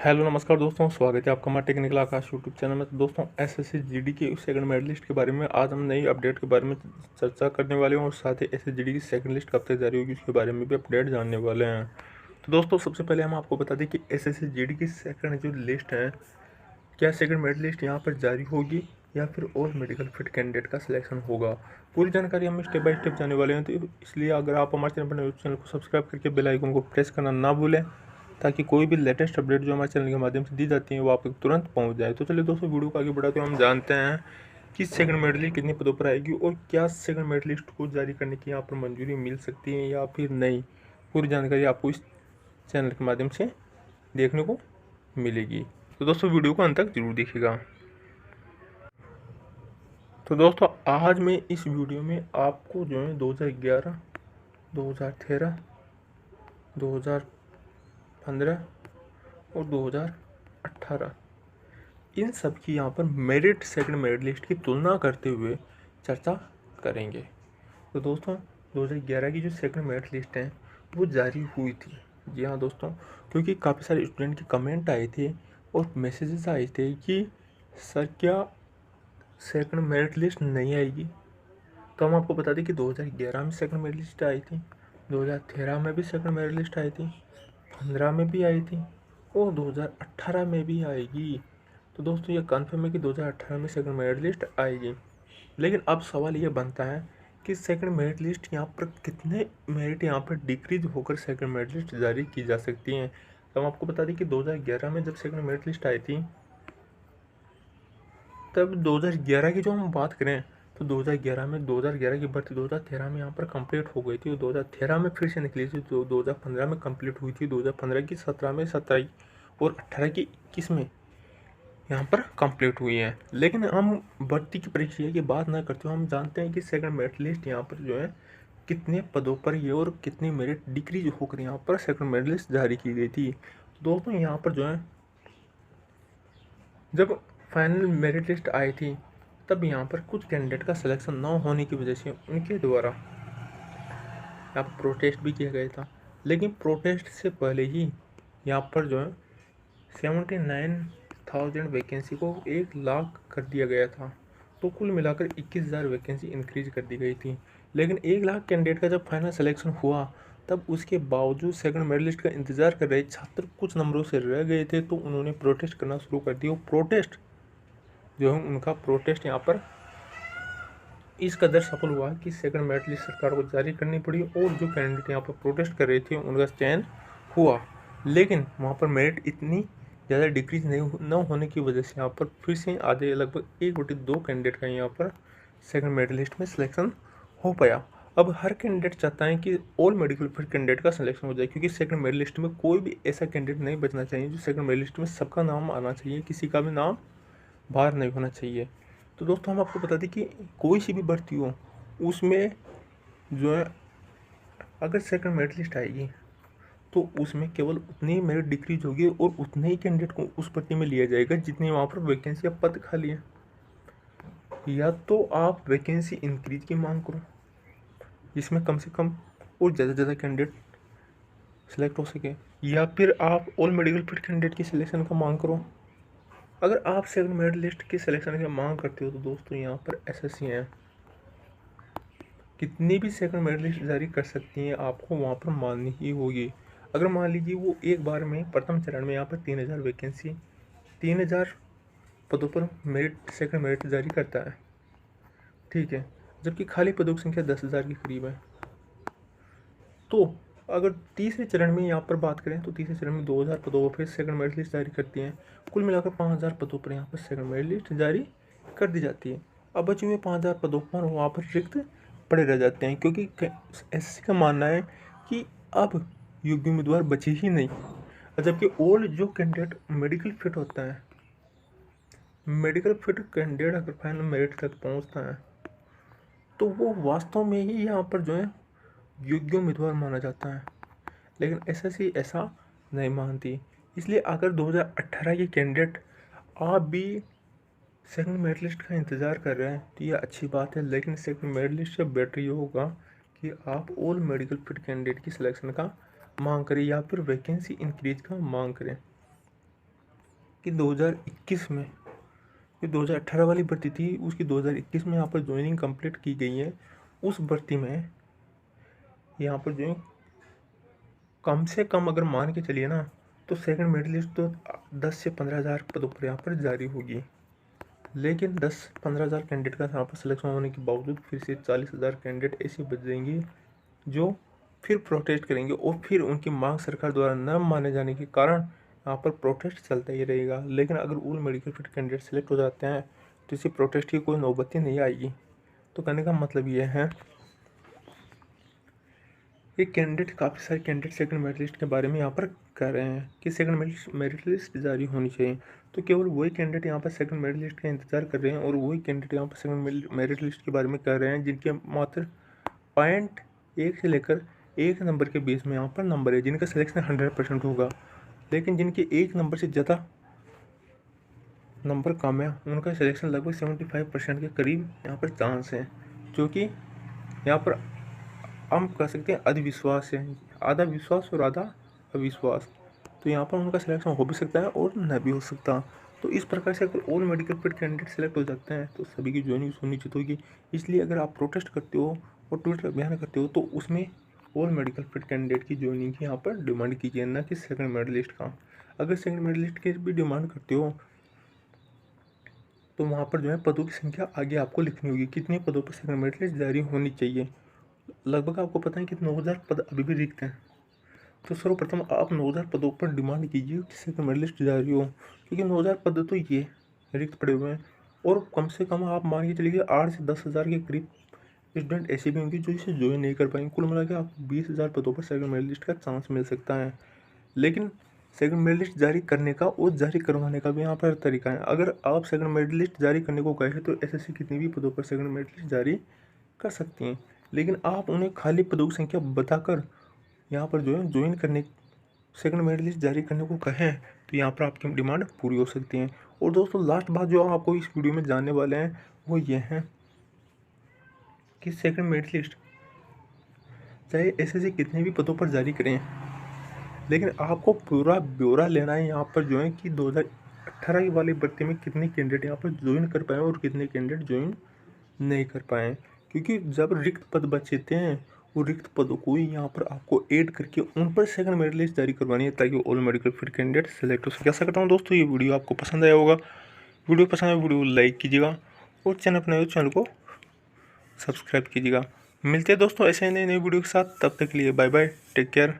Hello नमस्कार दोस्तों, स्वागत है आपका हमारे टेक्निकल आकाश यूट्यूब चैनल में। तो दोस्तों एसएससी जीडी के सेकंड मेरिट लिस्ट के बारे में आज हम नई अपडेट के बारे में चर्चा करने वाले हैं और साथ ही एसएससी जीडी की सेकंड लिस्ट कब तक जारी होगी उसके बारे में भी अपडेट जानने वाले हैं। तो दोस्तों सबसे पहले हम आपको बता दें कि एसएससी जीडी की सेकंड जो लिस्ट है, क्या सेकंड मेरिट लिस्ट यहाँ पर जारी होगी या फिर और मेडिकल फिट कैंडिडेट का सिलेक्शन होगा। पूरी जानकारी हम स्टेप बाय स्टेप जाने वाले हैं, तो इसलिए अगर आप हमारे चैनल पर चैनल को सब्सक्राइब करके बेल आइकन को प्रेस करना ना भूलें, ताकि कोई भी लेटेस्ट अपडेट जो हमारे चैनल के माध्यम से दी जाती है वो आप तक तुरंत पहुंच जाए। तो चलिए दोस्तों वीडियो को आगे बढ़ाते हुए हम जानते हैं कि सेकंड मेरिट लिस्ट कितने पदों पर आएगी और क्या सेकंड मेरिट लिस्ट को जारी करने की यहाँ पर मंजूरी मिल सकती है या फिर नहीं। पूरी जानकारी आपको इस चैनल के माध्यम से देखने को मिलेगी, तो दोस्तों वीडियो को अंत तक जरूर देखिएगा। तो दोस्तों आज मैं इस वीडियो में आपको जो है 2011, 2013, 2015 और 2018 इन सब की यहाँ पर मेरिट सेकंड मेरिट लिस्ट की तुलना करते हुए चर्चा करेंगे। तो दोस्तों 2011 की जो सेकंड मेरिट लिस्ट है वो जारी हुई थी। जी हाँ दोस्तों, क्योंकि काफ़ी सारे स्टूडेंट के कमेंट आए थे और मैसेजेस आए थे कि सर क्या सेकंड मेरिट लिस्ट नहीं आएगी। तो हम आपको बता दें कि 2011 में सेकंड मेरिट लिस्ट आई थी, 2013 में भी सेकंड मेरिट लिस्ट आई थी, 15 में भी आई थी और 2018 में भी आएगी। तो दोस्तों ये कन्फर्म है कि 2018 में सेकंड मेरिट लिस्ट आएगी। लेकिन अब सवाल ये बनता है कि सेकंड मेरिट लिस्ट यहाँ पर कितने मेरिट यहाँ पर डिक्रीज होकर सेकंड मेरिट लिस्ट जारी की जा सकती है। तो हम आपको बता दें कि 2011 में जब सेकंड मेरिट लिस्ट आई थी, तब 2011 की जो हम बात करें तो 2011 की भर्ती 2013 में यहाँ पर कंप्लीट हो गई थी और 2013 में फिर से निकली थी, जो 2015 में कंप्लीट हुई थी, 2015 की 17 में 27 और 18 की 21 में यहाँ पर कंप्लीट हुई है। लेकिन हम भर्ती की प्रक्रिया की बात ना करते हुए हम जानते हैं कि सेकंड मेरिट लिस्ट यहाँ पर जो है कितने पदों पर ये और कितनी मेरिट डिक्रीज होकर यहाँ पर सेकंड मेरिट लिस्ट जारी की गई थी। दोस्तों यहाँ पर जो है जब फाइनल मेरिट लिस्ट आई थी तब यहाँ पर कुछ कैंडिडेट का सिलेक्शन न होने की वजह से उनके द्वारा यहाँ पर प्रोटेस्ट भी किया गया था। लेकिन प्रोटेस्ट से पहले ही यहाँ पर जो है 79,000 वैकेंसी को 1 लाख कर दिया गया था। तो कुल मिलाकर 21,000 वैकेंसी इंक्रीज कर दी गई थी। लेकिन 1 लाख कैंडिडेट का जब फाइनल सिलेक्शन हुआ तब उसके बावजूद सेकंड मेरिट लिस्ट का इंतज़ार कर रहे छात्र कुछ नंबरों से रह गए थे, तो उन्होंने प्रोटेस्ट करना शुरू कर दिया। प्रोटेस्ट जो है उनका प्रोटेस्ट यहाँ पर इस कदर सफल हुआ कि सेकंड मेरिट लिस्ट सरकार को जारी करनी पड़ी और जो कैंडिडेट यहाँ पर प्रोटेस्ट कर रहे थे उनका चयन हुआ। लेकिन वहाँ पर मेरिट इतनी ज़्यादा डिक्रीज नहीं न होने की वजह से यहाँ पर फिर से आधे लगभग 1/2 कैंडिडेट का यहाँ पर सेकंड मेरिट लिस्ट में सिलेक्शन हो पाया। अब हर कैंडिडेट चाहता है कि ऑल मेडिकल फिट कैंडिडेट का सिलेक्शन हो जाए, क्योंकि सेकंड मेरिट लिस्ट में कोई भी ऐसा कैंडिडेट नहीं बचना चाहिए जो सेकंड मेरिट लिस्ट में सबका नाम आना चाहिए, किसी का भी नाम बाहर नहीं होना चाहिए। तो दोस्तों हम आपको बता दें कि कोई सी भी भर्ती हो उसमें जो है अगर सेकंड मेरिट लिस्ट आएगी तो उसमें केवल उतनी ही मेरिट डिक्रीज होगी और उतने ही कैंडिडेट को उस भर्ती में लिया जाएगा जितनी वहाँ पर वैकेंसी या पद खाली है। या तो आप वैकेंसी इंक्रीज की मांग करो जिसमें कम से कम और ज़्यादा से ज़्यादा कैंडिडेट सेलेक्ट हो सके, या फिर आप ऑल मेडिकल फिट कैंडिडेट की सिलेक्शन का मांग करो। अगर आप सेकंड मेरिट लिस्ट की सिलेक्शन की मांग करते हो तो दोस्तों यहाँ पर एसएससी हैं कितनी भी सेकंड मेरिट लिस्ट जारी कर सकती हैं, आपको वहाँ पर माननी ही होगी। अगर मान लीजिए वो एक बार में प्रथम चरण में यहाँ पर 3,000 वैकेंसी 3,000 पदों पर मेरिट सेकंड मेरिट जारी करता है, ठीक है, जबकि खाली पदों की संख्या 10,000 के करीब है। तो अगर तीसरे चरण में यहाँ पर बात करें तो तीसरे चरण में 2,000 पदों पर फिर सेकंड मेरिट लिस्ट जारी करती हैं। कुल मिलाकर 5,000 पदों पर यहाँ पर सेकंड मेरिट लिस्ट जारी कर दी जाती है। अब बचे हुए 5,000 पदों पर वहाँ पर रिक्त पड़े रह जाते हैं, क्योंकि एसएससी का मानना है कि अब योग्य उम्मीदवार बचे ही नहीं। जबकि और जो कैंडिडेट मेडिकल फिट होता है, मेडिकल फिट कैंडिडेट अगर फाइनल मेरिट तक पहुँचता है तो वो वास्तव में ही यहाँ पर जो है योग्य उम्मीदवार माना जाता है। लेकिन एसएससी ऐसा नहीं मानती। इसलिए अगर 2018 के कैंडिडेट आप भी सेकंड मेरिट लिस्ट का इंतज़ार कर रहे हैं तो ये अच्छी बात है। लेकिन सेकंड मेरिट लिस्ट से बेटर ये होगा कि आप ऑल मेडिकल फिट कैंडिडेट की सिलेक्शन का मांग करें या फिर वैकेंसी इंक्रीज का मांग करें। कि 2021 में, ये 2018 वाली भर्ती थी, उसकी 2021 में यहाँ पर ज्वाइनिंग कंप्लीट की गई है। उस भर्ती में यहाँ पर जो कम से कम अगर मान के चलिए ना, तो सेकंड मेरिट लिस्ट तो 10 से 15,000 पदों पर यहाँ पर जारी होगी। लेकिन 10-15,000 कैंडिडेट का यहाँ पर सिलेक्शन होने के बावजूद फिर से 40,000 कैंडिडेट ऐसे बच जाएंगे जो फिर प्रोटेस्ट करेंगे, और फिर उनकी मांग सरकार द्वारा न माने जाने के कारण यहाँ पर प्रोटेस्ट चलता ही रहेगा। लेकिन अगर all medical fit candidate select हो जाते हैं तो इसी प्रोटेस्ट की कोई नौबत ही नहीं आएगी। तो कहने का मतलब ये है, ये कैंडिडेट, काफ़ी सारे कैंडिडेट सेकंड मेरिट लिस्ट के बारे में यहाँ पर कह रहे हैं कि सेकंड मेरिट लिस्ट जारी होनी चाहिए। तो केवल वही कैंडिडेट यहाँ पर सेकंड मेरिट लिस्ट का इंतजार कर रहे हैं, और वही कैंडिडेट यहाँ पर सेकंड मेरिट लिस्ट के बारे में कह रहे हैं जिनके मात्र पॉइंट 1 से लेकर 1 नंबर के बेस में यहाँ पर नंबर है, जिनका सिलेक्शन 100% होगा। लेकिन जिनके 1 नंबर से ज़्यादा नंबर कम है, उनका सिलेक्शन लगभग 75% के करीब यहाँ पर चांस है, जो कि यहाँ पर हम कह सकते हैं अधिविश्वास है, आधा विश्वास और आधा अविश्वास। तो यहाँ पर उनका सिलेक्शन हो भी सकता है और न भी हो सकता। तो इस प्रकार से अगर all medical fit candidate select हो जाते हैं तो सभी की ज्वाइनिंग सुनिश्चित होगी। इसलिए अगर आप प्रोटेस्ट करते हो और ट्विटर अभियान करते हो तो उसमें ऑल मेडिकल फिट कैंडिडेट की ज्वाइनिंग की यहाँ पर डिमांड कीजिए, न कि सेकंड मेरिट लिस्ट का। अगर सेकंड मेरिट लिस्ट की भी डिमांड करते हो तो वहाँ पर जो है पदों की संख्या आगे आपको लिखनी होगी, कितने पदों पर सेकंड मेरिट लिस्ट जारी होनी चाहिए। लगभग आपको पता है कि 9,000 पद अभी भी रिक्त हैं। तो सर्वप्रथम आप 9,000 पदों पर डिमांड कीजिए कि सेकंड मेरिट लिस्ट जारी हो, क्योंकि 9,000 पद तो ये रिक्त पड़े हुए हैं, और कम से कम आप मान के चलिए 8 से 10,000 के करीब स्टूडेंट ऐसे भी होंगे जो इसे ज्वाइन नहीं कर पाएंगे। कुल मिला के आपको 20,000 पदों पर सेकंड मेरिट लिस्ट का चांस मिल सकता है। लेकिन सेकंड मेरिट लिस्ट जारी करने का और जारी करवाने का भी यहाँ पर तरीका है। अगर आप सेकंड मेरिट लिस्ट जारी करने को कहें तो एसएससी कितनी भी पदों पर सेकंड मेरिट लिस्ट जारी कर सकती हैं, लेकिन आप उन्हें खाली पदों की संख्या बताकर यहाँ पर जो है ज्वाइन करने, सेकंड मेरिट लिस्ट जारी करने को कहें तो यहाँ पर आपकी डिमांड पूरी हो सकती है। और दोस्तों लास्ट बात जो आपको इस वीडियो में जानने वाले हैं वो ये है कि सेकंड मेरिट लिस्ट चाहे एसएससी कितने भी पदों पर जारी करें, लेकिन आपको पूरा ब्यौरा लेना है यहाँ पर जो है कि 2018 की वाली भर्ती में कितने कैंडिडेट यहाँ पर ज्वाइन कर पाए और कितने कैंडिडेट ज्वाइन नहीं कर पाए। क्योंकि जब रिक्त पद बचते हैं वो रिक्त पदों को ही यहाँ पर आपको ऐड करके उन पर सेकंड मेरिट लिस्ट जारी करवानी है, ताकि all medical fit candidate select हो सके। आशा करता हूँ दोस्तों ये वीडियो आपको पसंद आया होगा। वीडियो पसंद आया वीडियो को लाइक कीजिएगा और चैनल पर नए हो चैनल को सब्सक्राइब कीजिएगा। मिलते हैं दोस्तों ऐसे नए वीडियो के साथ, तब तक के लिए बाय बाय, टेक केयर।